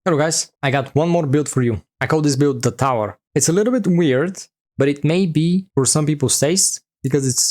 Hello guys, I got one more build for you. I call this build the Tower. It's a little bit weird, but it may be for some people's taste because it's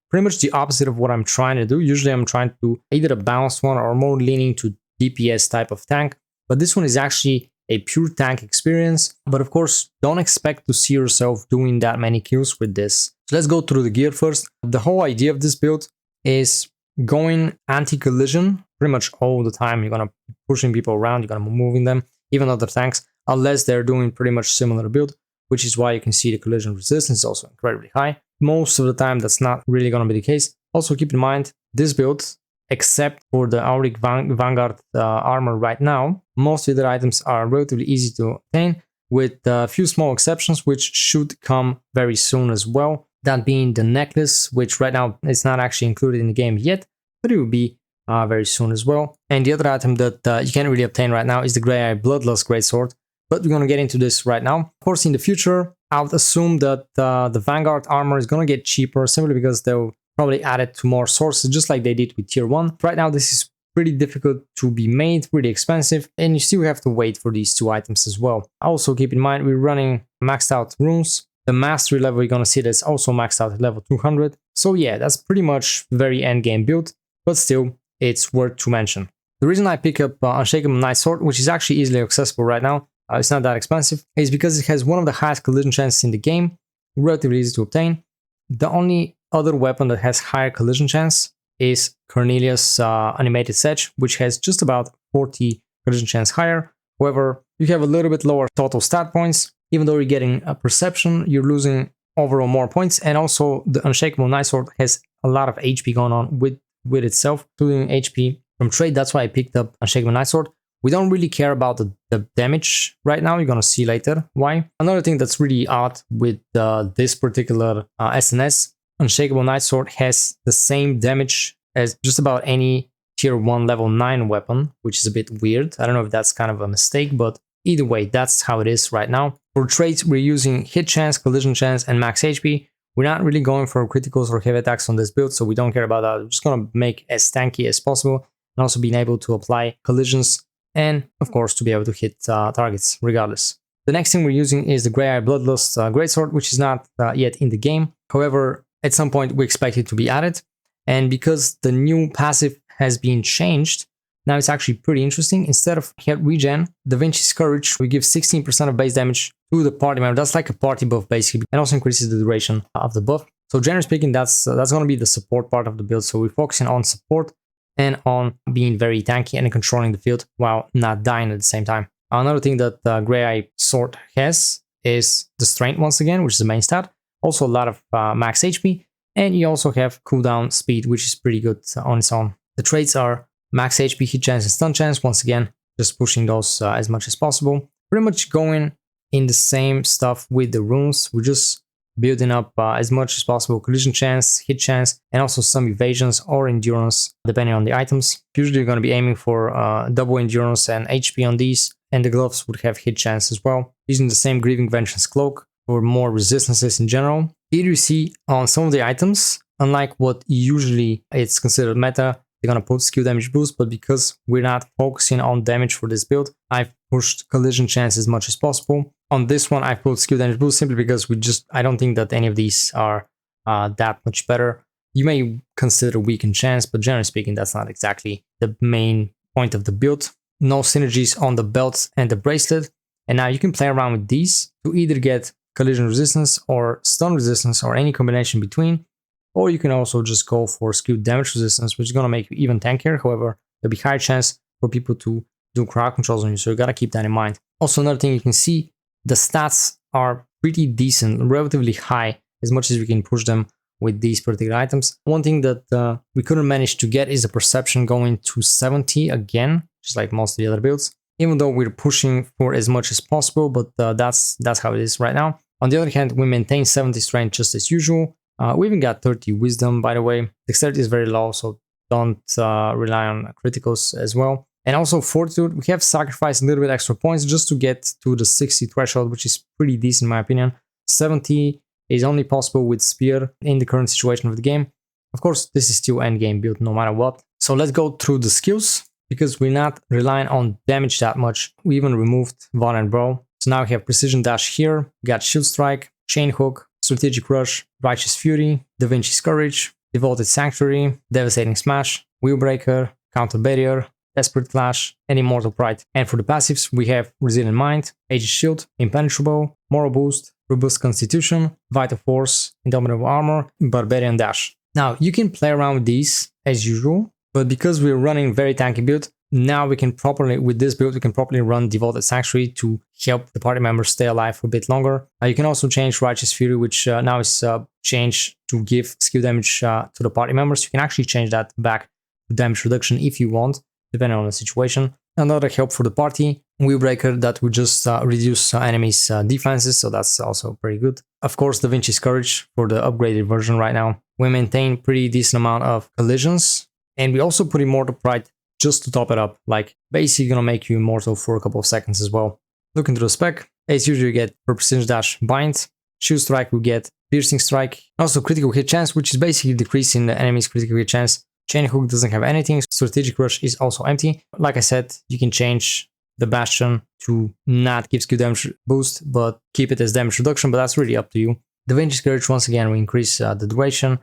pretty much the opposite of what I'm trying to do. Usually I'm trying to do either a balanced one or more leaning to DPS type of tank, but this one is actually a pure tank experience. But of course, don't expect to see yourself doing that many kills with this. So let's go through the gear first. The whole idea of this build is going anti-collision pretty much all the time. You're gonna be pushing people around, you're gonna be moving them, even other tanks, unless they're doing pretty much similar build, which is why you can see the collision resistance is also incredibly high. Most of the time, that's not really gonna be the case. Also keep in mind, this build, except for the Auric Vanguard armor right now, most of the items are relatively easy to obtain, with a few small exceptions, which should come very soon as well. That being the necklace, which right now is not actually included in the game yet, but it will be very soon as well. And the other item that you can't really obtain right now is the Grey Eye Bloodlust Greatsword, but we're going to get into this right now. Of course, in the future, I would assume that the Vanguard armor is going to get cheaper simply because they'll probably add it to more sources, just like they did with Tier 1. Right now, this is pretty difficult to be made, pretty expensive, and you still have to wait for these two items as well. Also, keep in mind, we're running maxed out runes. The mastery level you're going to see that's also maxed out at level 200. So yeah, that's pretty much very end game build, but still, it's worth to mention. The reason I pick up Unshakable Night Sword, which is actually easily accessible right now, it's not that expensive, is because it has one of the highest collision chances in the game, relatively easy to obtain. The only other weapon that has higher collision chance is Cornelius' Animated Sedge, which has just about 40 collision chance higher. However, you have a little bit lower total stat points. Even though you're getting a perception, you're losing overall more points. And also the Unshakable Night Sword has a lot of HP going on with itself, including HP from trade. That's why I picked up Unshakable Night Sword. We don't really care about the damage right now. You're going to see later why. Another thing that's really odd with this particular SNS, Unshakable Night Sword has the same damage as just about any tier 1 level 9 weapon, which is a bit weird. I don't know if that's kind of a mistake, but either way, that's how it is right now. For traits, we're using hit chance, collision chance, and max HP. We're not really going for criticals or heavy attacks on this build, so we don't care about that. We're just going to make as tanky as possible, and also being able to apply collisions, and of course, to be able to hit targets regardless. The next thing we're using is the Grey Eye Bloodlust Greatsword, which is not yet in the game. However, at some point, we expect it to be added. And because the new passive has been changed, now it's actually pretty interesting. Instead of health regen, Da Vinci's Courage, we give 16% of base damage to the party member. That's like a party buff basically, and also increases the duration of the buff. So generally speaking, that's going to be the support part of the build. So we're focusing on support and on being very tanky and controlling the field while not dying at the same time. Another thing that Grey Eye Sword has is the strength once again, which is the main stat. Also a lot of max HP, and you also have cooldown speed, which is pretty good on its own. The traits are max HP, hit chance, and stun chance. Once again, just pushing those as much as possible. Pretty much going in the same stuff with the runes. We're just building up as much as possible collision chance, hit chance, and also some evasions or endurance, depending on the items. Usually you're going to be aiming for double endurance and HP on these, and the gloves would have hit chance as well. Using the same Grieving Vengeance Cloak for more resistances in general. Here you see on some of the items, unlike what usually it's considered meta, they're going to put skill damage boost, but because we're not focusing on damage for this build, I've pushed collision chance as much as possible. On this one, I put skill damage boost simply because I don't think that any of these are that much better. You may consider weakened chance, but generally speaking, that's not exactly the main point of the build. No synergies on the belt and the bracelet. And now you can play around with these to either get collision resistance or stun resistance or any combination between. Or you can also just go for skill damage resistance, which is going to make you even tankier. However, there'll be higher chance for people to do crowd controls on you, so you got to keep that in mind. Also, another thing you can see, the stats are pretty decent, relatively high, as much as we can push them with these particular items. One thing that we couldn't manage to get is the perception going to 70 again, just like most of the other builds, even though we're pushing for as much as possible, but that's how it is right now. On the other hand, we maintain 70 strength just as usual. We even got 30 wisdom, by the way. Dexterity is very low, so don't rely on criticals as well. And also fortitude, we have sacrificed a little bit extra points just to get to the 60 threshold, which is pretty decent in my opinion. 70 is only possible with spear in the current situation of the game. Of course, this is still end game build no matter what. So let's go through the skills. because we're not relying on damage that much. We even removed Vulnerable. So now we have Precision Dash here, we got Shield Strike, Chain Hook, Strategic Rush, Righteous Fury, Da Vinci's Courage, Devoted Sanctuary, Devastating Smash, Wheelbreaker, Counter Barrier, Desperate Clash, and Immortal Pride. And for the passives, we have Resilient Mind, Aegis Shield, Impenetrable, Moral Boost, Robust Constitution, Vital Force, Indomitable Armor, Barbarian Dash. Now, you can play around with these as usual, but because we're running very tanky build, now we can properly, with this build, we can properly run Devoted Sanctuary to help the party members stay alive for a bit longer. You can also change Righteous Fury, which now is changed to give skill damage to the party members. You can actually change that back to damage reduction if you want, depending on the situation. Another help for the party, Wheelbreaker, that will just reduce enemies' defenses, so that's also pretty good. Of course, Da Vinci's Courage for the upgraded version right now. We maintain pretty decent amount of collisions, and we also put Immortal Pride just to top it up, like basically gonna make you immortal for a couple of seconds as well. Look into the spec, as usual you get for Precision Dash Bind, Shield Strike we get Piercing Strike, also Critical Hit Chance, which is basically decreasing the enemy's critical hit chance. Chain Hook doesn't have anything, Strategic Rush is also empty. Like I said, you can change the Bastion to not give skill damage boost, but keep it as damage reduction, but that's really up to you. Da Vinci's Courage, once again, we increase the duration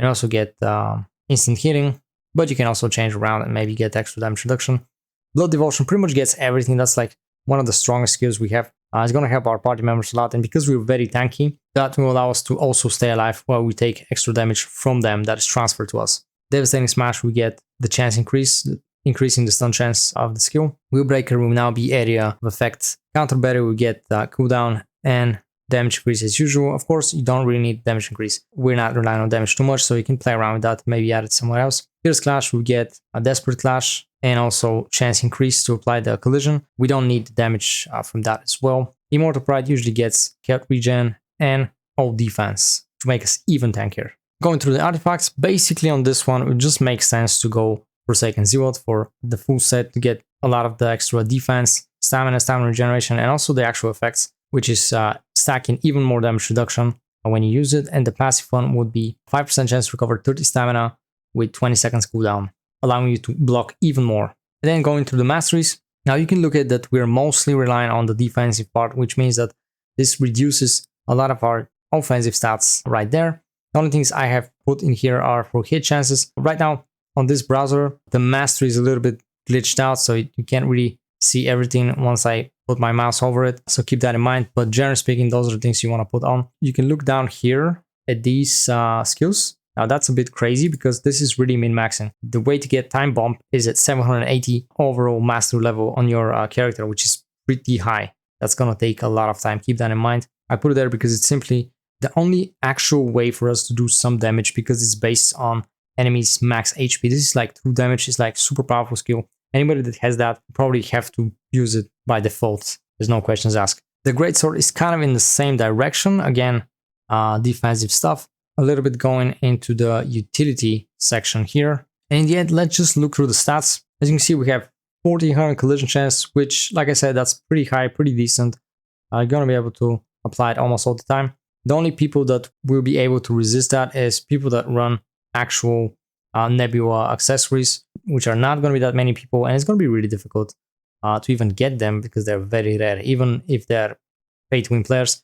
and also get instant healing. But you can also change around and maybe get extra damage reduction. Blood Devotion pretty much gets everything. That's like one of the strongest skills we have. It's going to help our party members a lot. And because we're very tanky, that will allow us to also stay alive while we take extra damage from them that is transferred to us. Devastating Smash, we get the chance increase, increasing the stun chance of the skill. Wheelbreaker will now be area of effect. Counter Barrier, we get cooldown and damage increase as usual. Of course, you don't really need damage increase. We're not relying on damage too much, so you can play around with that, maybe add it somewhere else. Here's Clash, we get a Desperate Clash and also chance increase to apply the collision. We don't need the damage from that as well. Immortal Pride usually gets health regen and all defense to make us even tankier. Going through the artifacts, basically on this one, it just makes sense to go Forsaken Zealot for the full set to get a lot of the extra defense, stamina regeneration, and also the actual effects, which is stacking even more damage reduction when you use it. And the passive one would be 5% chance to recover 30 stamina with 20 seconds cooldown, allowing you to block even more. And then going through the masteries, now you can look at that we're mostly relying on the defensive part, which means that this reduces a lot of our offensive stats right there. The only things I have put in here are for hit chances. Right now on this browser, the mastery is a little bit glitched out, so you can't really see everything once I put my mouse over it. So keep that in mind. But generally speaking, those are the things you want to put on. You can look down here at these skills. Now that's a bit crazy because this is really min-maxing. The way to get time bump is at 780 overall mastery level on your character, which is pretty high. That's gonna take a lot of time. Keep that in mind. I put it there because it's simply the only actual way for us to do some damage because it's based on enemies' max HP. This is like true damage. It's like super powerful skill. Anybody that has that probably have to use it by default. There's no questions asked. The Greatsword is kind of in the same direction. Again, defensive stuff. A little bit going into the utility section here. And in the end, let's just look through the stats. As you can see, we have 1400 collision chance, which, like I said, that's pretty high, pretty decent. You're gonna be able to apply it almost all the time. The only people that will be able to resist that is people that run actual Nebula accessories, which are not going to be that many people, and it's going to be really difficult to even get them because they're very rare. Even if they're pay-to-win players,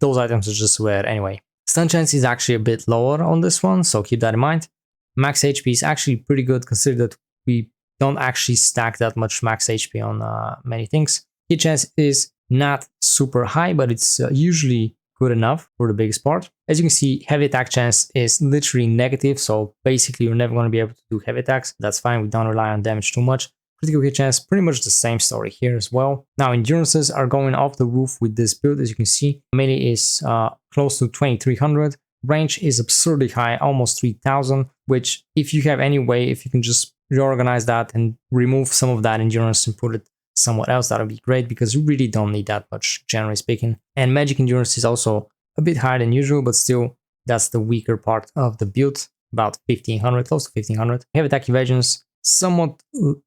those items are just rare anyway. Stun chance is actually a bit lower on this one, so keep that in mind. Max HP is actually pretty good considering that we don't actually stack that much max HP on many things. Hit chance is not super high, but it's usually good enough for the biggest part. As you can see, heavy attack chance is literally negative, so basically you're never going to be able to do heavy attacks. That's fine, we don't rely on damage too much. Critical hit chance, pretty much the same story here as well. Now endurances are going off the roof with this build. As you can see, melee is close to 2300. Range is absurdly high, almost 3000, which if you have any way, if you can just reorganize that and remove some of that endurance and put it somewhere else, that would be great because you really don't need that much, generally speaking. And magic endurance is also a bit higher than usual, but still that's the weaker part of the build, about 1500, close to 1500. Heavy attack evasions, somewhat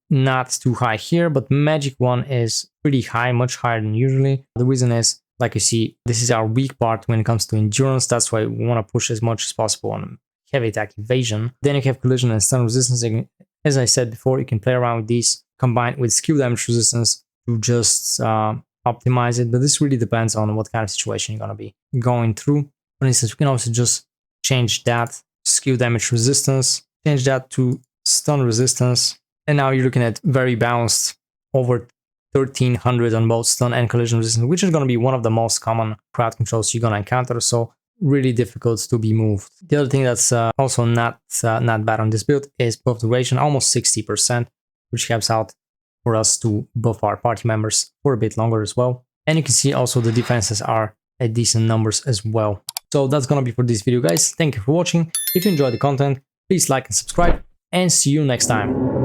not too high here, but magic one is pretty high, much higher than usually. The reason is, like you see, this is our weak part when it comes to endurance. That's why we want to push as much as possible on heavy attack evasion. Then you have collision and stun resistance. as I said before, you can play around with these combined with skill damage resistance to just optimize it. But this really depends on what kind of situation you're going to be going through. For instance, we can also just change that skill damage resistance, change that to stun resistance. And now you're looking at very balanced, over 1300 on both stun and collision resistance, which is going to be one of the most common crowd controls you're going to encounter. So really difficult to be moved. The other thing that's also not bad on this build is buff duration, almost 60%, which helps out for us to buff our party members for a bit longer as well. And you can see also the defenses are at decent numbers as well. So that's gonna be for this video, guys. Thank you for watching. If you enjoyed the content, please like and subscribe, and see you next time.